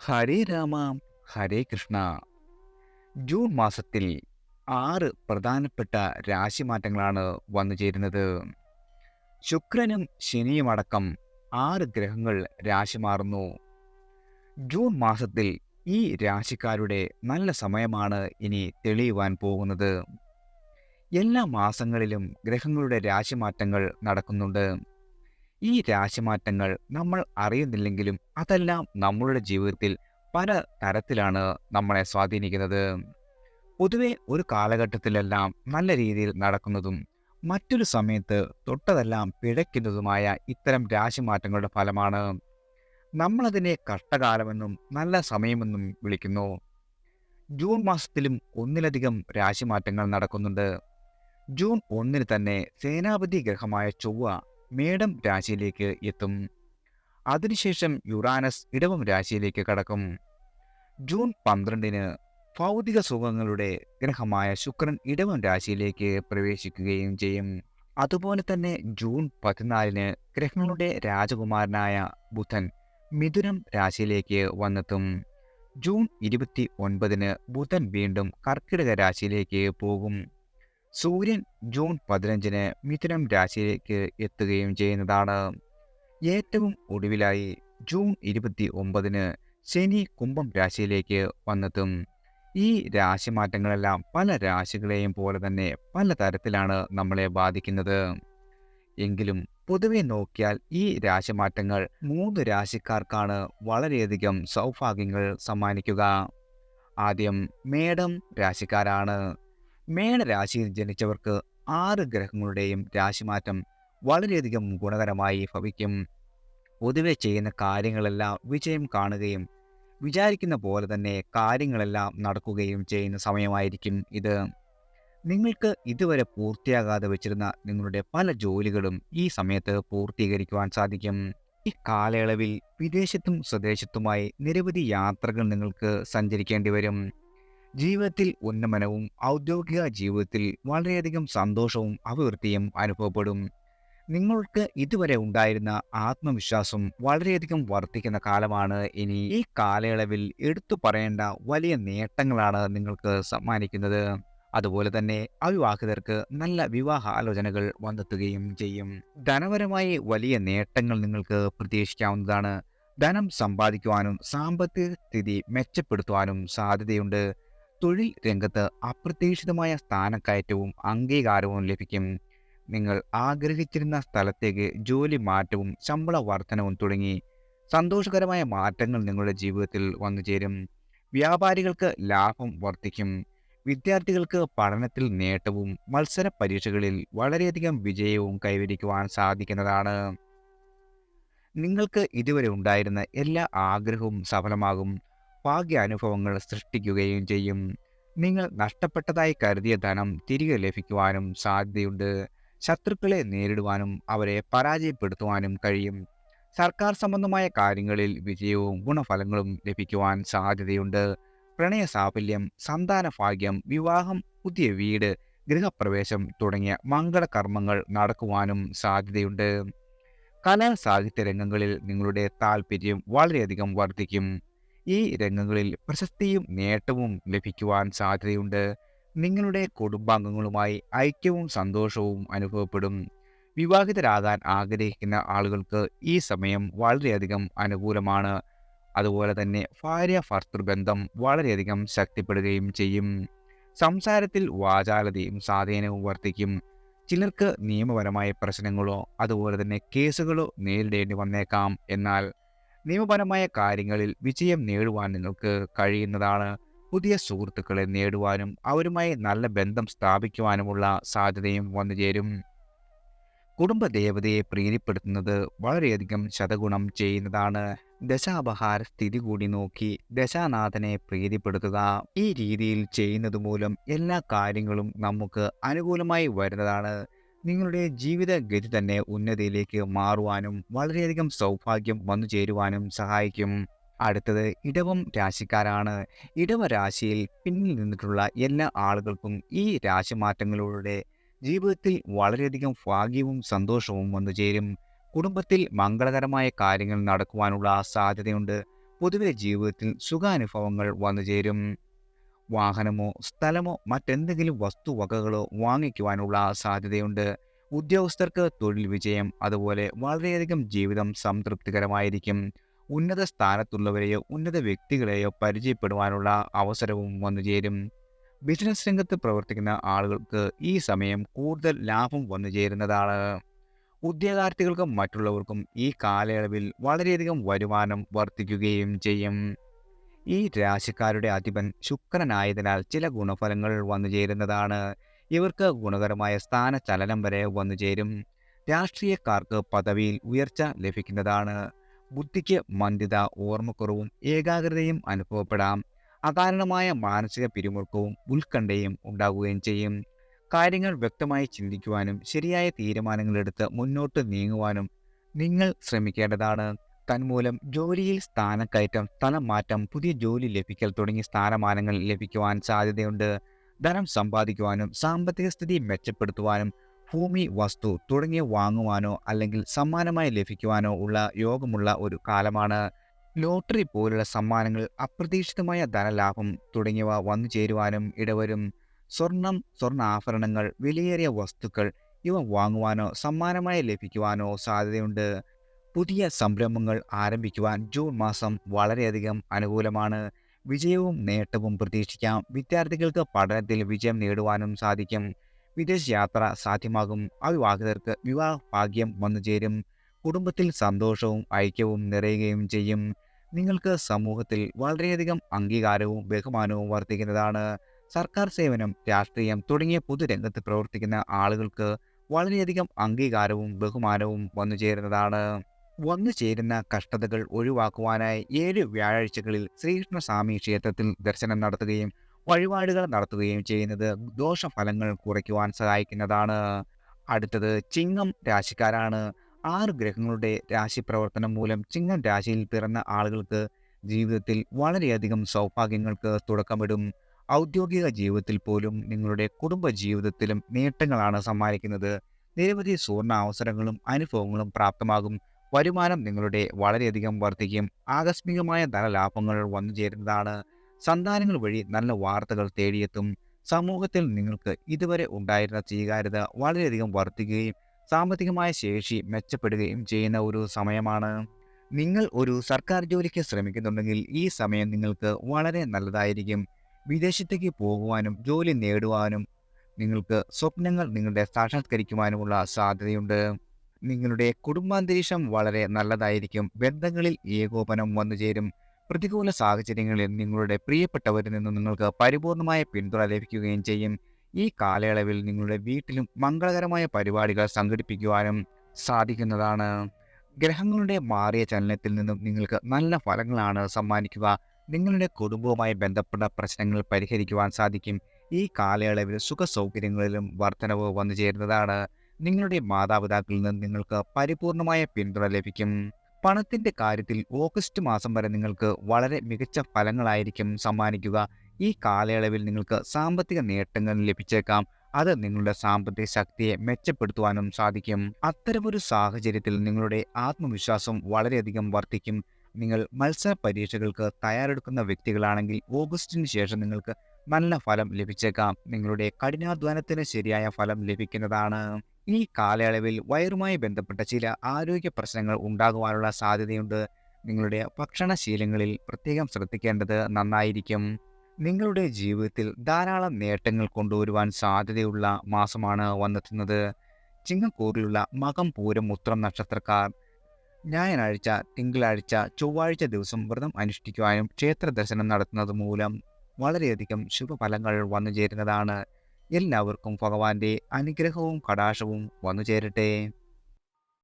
Hare Rama Hare Krishna. June മാസത്തിൽ 6 പ്രധാനപ്പെട്ട രാശിമാറ്റങ്ങളാണ് വന്നു ചേരുന്നത്. ശുക്രനും ശനിയും അടക്കം 6 ഗ്രഹങ്ങൾ രാശി മാറുന്നു. ജൂൺ മാസത്തിൽ ഈ രാശിക്കാരുടെ നല്ല സമയമാണ് ഇനി തെളിയുവാൻ പോകുന്നത്. എല്ലാ മാസങ്ങളിലും ഗ്രഹങ്ങളുടെ രാശിമാറ്റങ്ങൾ നടക്കുന്നുണ്ട്. ഈ രാശിമാറ്റങ്ങൾ നമ്മൾ അറിയുന്നില്ലെങ്കിലും അതെല്ലാം നമ്മളുടെ ജീവിതത്തിൽ പല തരത്തിലാണ് നമ്മളെ സ്വാധീനിക്കുന്നത്. പൊതുവെ ഒരു കാലഘട്ടത്തിലെല്ലാം നല്ല രീതിയിൽ നടക്കുന്നതും മറ്റൊരു സമയത്ത് തൊട്ടതെല്ലാം പിഴയ്ക്കുന്നതുമായ ഇത്തരം രാശിമാറ്റങ്ങളുടെ ഫലമാണ് നമ്മളതിനെ കഷ്ടകാലമെന്നും നല്ല സമയമെന്നും വിളിക്കുന്നു. ജൂൺ മാസത്തിലും ഒന്നിലധികം രാശിമാറ്റങ്ങൾ നടക്കുന്നുണ്ട്. ജൂൺ 1 തന്നെ സേനാപതി ഗ്രഹമായ ചൊവ്വ മേടം രാശിയിലേക്ക് എത്തും. അതിനുശേഷം യുറാനസ് ഇടവം രാശിയിലേക്ക് കടക്കും. ജൂൺ 12 ഭൗതിക സുഖങ്ങളുടെ ഗ്രഹമായ ശുക്രൻ ഇടവം രാശിയിലേക്ക് പ്രവേശിക്കുകയും ചെയ്യും. അതുപോലെ തന്നെ ജൂൺ 14 ഗ്രഹങ്ങളുടെ രാജകുമാരനായ ബുധൻ മിഥുനം രാശിയിലേക്ക് വന്നെത്തും. ജൂൺ 29 ബുധൻ വീണ്ടും കർക്കിടക രാശിയിലേക്ക് പോകും. സൂര്യൻ ജൂൺ 15 മിഥുനം രാശിയിലേക്ക് എത്തുകയും ചെയ്യുന്നതാണ്. ഏറ്റവും ഒടുവിലായി ജൂൺ 29 ശനി കുംഭം രാശിയിലേക്ക് വന്നെത്തും. ഈ രാശിമാറ്റങ്ങളെല്ലാം പല രാശികളെയും പോലെ തന്നെ പല തരത്തിലാണ് നമ്മളെ ബാധിക്കുന്നത്. എങ്കിലും പൊതുവെ നോക്കിയാൽ ഈ രാശിമാറ്റങ്ങൾ 3 രാശിക്കാർക്കാണ് വളരെയധികം സൗഭാഗ്യങ്ങൾ സമ്മാനിക്കുക. ആദ്യം മേടം രാശിക്കാരാണ്. മേടരാശിയിൽ ജനിച്ചവർക്ക് 6 ഗ്രഹങ്ങളുടെയും രാശിമാറ്റം വളരെയധികം ഗുണകരമായി ഭവിക്കും. പൊതുവെ ചെയ്യുന്ന കാര്യങ്ങളെല്ലാം വിജയം കാണുകയും വിചാരിക്കുന്ന പോലെ തന്നെ കാര്യങ്ങളെല്ലാം നടക്കുകയും ചെയ്യുന്ന സമയമായിരിക്കും ഇത്. നിങ്ങൾക്ക് ഇതുവരെ പൂർത്തിയാകാതെ വെച്ചിരുന്ന നിങ്ങളുടെ പല ജോലികളും ഈ സമയത്ത് പൂർത്തീകരിക്കുവാൻ സാധിക്കും. ഈ കാലയളവിൽ വിദേശത്തും സ്വദേശത്തുമായി നിരവധി യാത്രകൾ നിങ്ങൾക്ക് സഞ്ചരിക്കേണ്ടി വരും. ജീവിതത്തിൽ ഉന്നമനവും ഔദ്യോഗിക ജീവിതത്തിൽ വളരെയധികം സന്തോഷവും അഭിവൃദ്ധിയും അനുഭവപ്പെടും. നിങ്ങൾക്ക് ഇതുവരെ ഉണ്ടായിരുന്ന ആത്മവിശ്വാസം വളരെയധികം വർദ്ധിക്കുന്ന കാലമാണ് ഇനി. ഈ കാലയളവിൽ എടുത്തു പറയേണ്ട വലിയ നേട്ടങ്ങളാണ് നിങ്ങൾക്ക് സമ്മാനിക്കുന്നത്. അതുപോലെ തന്നെ അവിവാഹിതർക്ക് നല്ല വിവാഹ ആലോചനകൾ വന്നെത്തുകയും ചെയ്യും. ധനപരമായി വലിയ നേട്ടങ്ങൾ നിങ്ങൾക്ക് പ്രതീക്ഷിക്കാവുന്നതാണ്. ധനം സമ്പാദിക്കുവാനും സാമ്പത്തിക സ്ഥിതി മെച്ചപ്പെടുത്തുവാനും സാധ്യതയുണ്ട്. തൊഴിൽ രംഗത്ത് അപ്രതീക്ഷിതമായ സ്ഥാനക്കയറ്റവും അംഗീകാരവും ലഭിക്കും. നിങ്ങൾ ആഗ്രഹിച്ചിരുന്ന സ്ഥലത്തേക്ക് ജോലി മാറ്റവും ശമ്പള വർധനവും തുടങ്ങി സന്തോഷകരമായ മാറ്റങ്ങൾ നിങ്ങളുടെ ജീവിതത്തിൽ വന്നുചേരും. വ്യാപാരികൾക്ക് ലാഭം വർദ്ധിക്കും. വിദ്യാർത്ഥികൾക്ക് പഠനത്തിൽ നേട്ടവും മത്സര പരീക്ഷകളിൽ വളരെയധികം വിജയവും കൈവരിക്കുവാൻ സാധിക്കുന്നതാണ്. നിങ്ങൾക്ക് ഇതുവരെ ഉണ്ടായിരുന്ന എല്ലാ ആഗ്രഹവും സഫലമാകും. ഭാഗ്യാനുഭവങ്ങൾ സൃഷ്ടിക്കുകയും ചെയ്യും. നിങ്ങൾ നഷ്ടപ്പെട്ടതായി കരുതിയ ധനം തിരികെ ലഭിക്കുവാനും സാധ്യതയുണ്ട്. ശത്രുക്കളെ നേരിടുവാനും അവരെ പരാജയപ്പെടുത്തുവാനും കഴിയും. സർക്കാർ സംബന്ധമായ കാര്യങ്ങളിൽ വിജയവും ഗുണഫലങ്ങളും ലഭിക്കുവാൻ സാധ്യതയുണ്ട്. പ്രണയ സാഫല്യം, സന്താന ഭാഗ്യം, വിവാഹം, പുതിയ വീട്, ഗൃഹപ്രവേശം തുടങ്ങിയ മംഗളകർമ്മങ്ങൾ നടക്കുവാനും സാധ്യതയുണ്ട്. കലാ സാഹിത്യ രംഗങ്ങളിൽ നിങ്ങളുടെ താല്പര്യം വളരെയധികം വർദ്ധിക്കും. ഈ രംഗങ്ങളിൽ പ്രശസ്തിയും നേട്ടവും ലഭിക്കുവാൻ സാധ്യതയുണ്ട്. നിങ്ങളുടെ കുടുംബാംഗങ്ങളുമായി ഐക്യവും സന്തോഷവും അനുഭവപ്പെടും. വിവാഹിതരാകാൻ ആഗ്രഹിക്കുന്ന ആളുകൾക്ക് ഈ സമയം വളരെയധികം അനുകൂലമാണ്. അതുപോലെ തന്നെ ഭാര്യ ഭർത്തൃബന്ധം വളരെയധികം ശക്തിപ്പെടുകയും ചെയ്യും. സംസാരത്തിൽ വാചാലതയും സ്വാധീനവും വർദ്ധിക്കും. ചിലർക്ക് നിയമപരമായ പ്രശ്നങ്ങളോ അതുപോലെ തന്നെ കേസുകളോ നേരിടേണ്ടി വന്നേക്കാം. എന്നാൽ നിയമപരമായ കാര്യങ്ങളിൽ വിജയം നേടുവാൻ നിങ്ങൾക്ക് കഴിയുന്നതാണ്. പുതിയ സുഹൃത്തുക്കളെ നേടുവാനും അവരുമായി നല്ല ബന്ധം സ്ഥാപിക്കുവാനുമുള്ള സാധ്യതയും വന്നുചേരും. കുടുംബദേവതയെ പ്രീതിപ്പെടുത്തുന്നത് വളരെയധികം ശതഗുണം ചെയ്യുന്നതാണ്. ദശാപഹാര സ്ഥിതി കൂടി നോക്കി ദശാനാഥനെ പ്രീതിപ്പെടുത്തുക. ഈ രീതിയിൽ ചെയ്യുന്നത് മൂലം എല്ലാ കാര്യങ്ങളും നമുക്ക് അനുകൂലമായി വരുന്നതാണ്. നിങ്ങളുടെ ജീവിതഗതി തന്നെ ഉന്നതിയിലേക്ക് മാറുവാനും വളരെയധികം സൗഭാഗ്യം വന്നു ചേരുവാനും സഹായിക്കും. അടുത്തത് ഇടവം രാശിക്കാരാണ്. ഇടവ രാശിയിൽ പിന്നിൽ നിന്നിട്ടുള്ള എല്ലാ ആളുകൾക്കും ഈ രാശിമാറ്റങ്ങളിലൂടെ ജീവിതത്തിൽ വളരെയധികം ഭാഗ്യവും സന്തോഷവും വന്നു ചേരും. കുടുംബത്തിൽ മംഗളകരമായ കാര്യങ്ങൾ നടക്കുവാനുള്ള സാധ്യതയുണ്ട്. പൊതുവെ ജീവിതത്തിൽ സുഖാനുഭവങ്ങൾ വന്നു ചേരും. വാഹനമോ സ്ഥലമോ മറ്റെന്തെങ്കിലും വസ്തുവകകളോ വാങ്ങിക്കുവാനുള്ള സാധ്യതയുണ്ട്. ഉദ്യോഗസ്ഥർക്ക് തൊഴിൽ വിജയം, അതുപോലെ വളരെയധികം ജീവിതം സംതൃപ്തികരമായിരിക്കും. ഉന്നത സ്ഥാനത്തുള്ളവരെയോ ഉന്നത വ്യക്തികളെയോ പരിചയപ്പെടുവാനുള്ള അവസരവും വന്നുചേരും. ബിസിനസ് രംഗത്ത് പ്രവർത്തിക്കുന്ന ആളുകൾക്ക് ഈ സമയം കൂടുതൽ ലാഭം വന്നുചേരുന്നതാണ്. ഉദ്യോഗാർത്ഥികൾക്കും മറ്റുള്ളവർക്കും ഈ കാലയളവിൽ വളരെയധികം വരുമാനം വർദ്ധിക്കുകയും ചെയ്യും. ഈ രാശിക്കാരുടെ അധിപൻ ശുക്രനായതിനാൽ ചില ഗുണഫലങ്ങൾ വന്നുചേരുന്നതാണ്. ഇവർക്ക് ഗുണകരമായ സ്ഥാനചലനം വരെ വന്നുചേരും. രാഷ്ട്രീയക്കാർക്ക് പദവിയിൽ ഉയർച്ച ലഭിക്കുന്നതാണ്. ബുദ്ധിക്ക് മന്ദിത, ഓർമ്മക്കുറവും ഏകാഗ്രതയും അനുഭവപ്പെടാം. അകാരണമായ മാനസിക പിരിമുറുക്കവും ഉത്കണ്ഠയും ഉണ്ടാകുകയും ചെയ്യും. കാര്യങ്ങൾ വ്യക്തമായി ചിന്തിക്കുവാനും ശരിയായ തീരുമാനങ്ങളെടുത്ത് മുന്നോട്ട് നീങ്ങുവാനും നിങ്ങൾ ശ്രമിക്കേണ്ടതാണ്. തന്മൂലം ജോലിയിൽ സ്ഥാനക്കയറ്റം, സ്ഥലം മാറ്റം, പുതിയ ജോലി ലഭിക്കൽ തുടങ്ങിയ സ്ഥാനമാനങ്ങൾ ലഭിക്കുവാൻ സാധ്യതയുണ്ട്. ധനം സമ്പാദിക്കുവാനും സാമ്പത്തിക സ്ഥിതി മെച്ചപ്പെടുത്തുവാനും ഭൂമി, വസ്തു തുടങ്ങിയ വാങ്ങുവാനോ അല്ലെങ്കിൽ സമ്മാനമായി ലഭിക്കുവാനോ ഉള്ള യോഗമുള്ള ഒരു കാലമാണ്. ലോട്ടറി പോലുള്ള സമ്മാനങ്ങൾ, അപ്രതീക്ഷിതമായ ധനലാഭം തുടങ്ങിയവ വന്നു ചേരുവാനും ഇടവരും. സ്വർണം, സ്വർണ്ണാഭരണങ്ങൾ, വിലയേറിയ വസ്തുക്കൾ ഇവ വാങ്ങുവാനോ സമ്മാനമായി ലഭിക്കുവാനോ സാധ്യതയുണ്ട്. പുതിയ സംരംഭങ്ങൾ ആരംഭിക്കുവാൻ ജൂൺ മാസം വളരെയധികം അനുകൂലമാണ്. വിജയവും നേട്ടവും പ്രതീക്ഷിക്കാം. വിദ്യാർത്ഥികൾക്ക് പഠനത്തിൽ വിജയം നേടുവാനും സാധിക്കും. വിദേശ യാത്ര സാധ്യമാകും. അവിവാഹിതർക്ക് വിവാഹ ഭാഗ്യം വന്നുചേരും. കുടുംബത്തിൽ സന്തോഷവും ഐക്യവും നിറയുകയും ചെയ്യും. നിങ്ങൾക്ക് സമൂഹത്തിൽ വളരെയധികം അംഗീകാരവും ബഹുമാനവും വർദ്ധിക്കുന്നതാണ്. സർക്കാർ സേവനം, രാഷ്ട്രീയം തുടങ്ങിയ പൊതുരംഗത്ത് പ്രവർത്തിക്കുന്ന ആളുകൾക്ക് വളരെയധികം അംഗീകാരവും ബഹുമാനവും വന്നുചേരുന്നതാണ്. വന്നുചേരുന്ന കഷ്ടതകൾ ഒഴിവാക്കുവാനായി 7 വ്യാഴാഴ്ചകളിൽ ശ്രീകൃഷ്ണസ്വാമി ക്ഷേത്രത്തിൽ ദർശനം നടത്തുകയും വഴിപാടുകൾ നടത്തുകയും ചെയ്യുന്നത് ദോഷഫലങ്ങൾ കുറയ്ക്കുവാൻ സഹായിക്കുന്നതാണ്. അടുത്തത് ചിങ്ങം രാശിക്കാരാണ്. 6 ഗ്രഹങ്ങളുടെ രാശിപ്രവർത്തനം മൂലം ചിങ്ങം രാശിയിൽ പിറന്ന ആളുകൾക്ക് ജീവിതത്തിൽ വളരെയധികം സൗഭാഗ്യങ്ങൾക്ക് തുടക്കമിടും. ഔദ്യോഗിക ജീവിതത്തിൽ പോലും നിങ്ങളുടെ കുടുംബ ജീവിതത്തിലും നേട്ടങ്ങളാണ് സമ്മാനിക്കുന്നത്. നിരവധി സുവർണ അവസരങ്ങളും അനുഭവങ്ങളും പ്രാപ്തമാകും. വരുമാനം നിങ്ങളുടെ വളരെയധികം വർദ്ധിക്കും. ആകസ്മികമായ ധനലാഭങ്ങൾ വന്നുചേരുന്നതാണ്. സന്താനങ്ങൾ വഴി നല്ല വാർത്തകൾ തേടിയെത്തും. സമൂഹത്തിൽ നിങ്ങൾക്ക് ഇതുവരെ ഉണ്ടായിരുന്ന സ്വീകാര്യത വളരെയധികം വർദ്ധിക്കുകയും സാമ്പത്തികമായ ശേഷി മെച്ചപ്പെടുകയും ചെയ്യുന്ന ഒരു സമയമാണ്. നിങ്ങൾ ഒരു സർക്കാർ ജോലിക്ക് ശ്രമിക്കുന്നുണ്ടെങ്കിൽ ഈ സമയം നിങ്ങൾക്ക് വളരെ നല്ലതായിരിക്കും. വിദേശത്തേക്ക് പോകുവാനും ജോലി നേടുവാനും നിങ്ങൾക്ക് സ്വപ്നങ്ങൾ നിങ്ങളുടെ സാക്ഷാത്കരിക്കുവാനുമുള്ള സാധ്യതയുണ്ട്. നിങ്ങളുടെ കുടുംബാന്തരീക്ഷം വളരെ നല്ലതായിരിക്കും. ബന്ധങ്ങളിൽ ഏകോപനം വന്നുചേരും. പ്രതികൂല സാഹചര്യങ്ങളിൽ നിങ്ങളുടെ പ്രിയപ്പെട്ടവരിൽ നിന്ന് നിങ്ങൾക്ക് പരിപൂർണമായ പിന്തുണ ലഭിക്കുകയും ചെയ്യും. ഈ കാലയളവിൽ നിങ്ങളുടെ വീട്ടിലും മംഗളകരമായ പരിപാടികൾ സംഘടിപ്പിക്കുവാനും സാധിക്കുന്നതാണ്. ഗ്രഹങ്ങളുടെ മാറിയ ചലനത്തിൽ നിന്നും നിങ്ങൾക്ക് നല്ല ഫലങ്ങളാണ് സമ്മാനിക്കുക. നിങ്ങളുടെ കുടുംബവുമായി ബന്ധപ്പെട്ട പ്രശ്നങ്ങൾ പരിഹരിക്കുവാൻ സാധിക്കും. ഈ കാലയളവിൽ സുഖസൗകര്യങ്ങളിലും വർധനവ് വന്നു ചേരുന്നതാണ്. നിങ്ങളുടെ മാതാപിതാക്കളിൽ നിന്ന് നിങ്ങൾക്ക് പരിപൂർണമായ പിന്തുണ ലഭിക്കും. പണത്തിന്റെ കാര്യത്തിൽ ഓഗസ്റ്റ് മാസം വരെ നിങ്ങൾക്ക് വളരെ മികച്ച ഫലങ്ങളായിരിക്കും സമ്മാനിക്കുക. ഈ കാലയളവിൽ നിങ്ങൾക്ക് സാമ്പത്തിക നേട്ടങ്ങൾ ലഭിച്ചേക്കാം. അത് നിങ്ങളുടെ സാമ്പത്തിക ശക്തിയെ മെച്ചപ്പെടുത്തുവാനും സാധിക്കും. അത്തരമൊരു സാഹചര്യത്തിൽ നിങ്ങളുടെ ആത്മവിശ്വാസം വളരെയധികം വർദ്ധിക്കും. നിങ്ങൾ മത്സര പരീക്ഷകൾക്ക് തയ്യാറെടുക്കുന്ന വ്യക്തികളാണെങ്കിൽ ഓഗസ്റ്റിന് ശേഷം നിങ്ങൾക്ക് നല്ല ഫലം ലഭിച്ചേക്കാം. നിങ്ങളുടെ കഠിനാധ്വാനത്തിന് ശരിയായ ഫലം ലഭിക്കുന്നതാണ്. ഈ കാലയളവിൽ വയറുമായി ബന്ധപ്പെട്ട ചില ആരോഗ്യ പ്രശ്നങ്ങൾ ഉണ്ടാകുവാനുള്ള സാധ്യതയുണ്ട്. നിങ്ങളുടെ ഭക്ഷണശീലങ്ങളിൽ പ്രത്യേകം ശ്രദ്ധിക്കേണ്ടത് നന്നായിരിക്കും. നിങ്ങളുടെ ജീവിതത്തിൽ ധാരാളം നേട്ടങ്ങൾ കൊണ്ടുവരുവാൻ സാധ്യതയുള്ള മാസമാണ് വന്നെത്തുന്നത്. ചിങ്ങക്കൂറിലുള്ള മകം, പൂരം, ഉത്രം നക്ഷത്രക്കാർ ഞായറാഴ്ച, തിങ്കളാഴ്ച, ചൊവ്വാഴ്ച ദിവസം വ്രതം അനുഷ്ഠിക്കുവാനും ക്ഷേത്ര ദർശനം നടത്തുന്നത് മൂലം വളരെയധികം ശുഭഫലങ്ങൾ വന്നു ചേരുന്നതാണ്. എല്ലാവർക്കും ഭഗവാന്റെ അനുഗ്രഹവും കടാക്ഷവും വന്നു ചേരട്ടെ.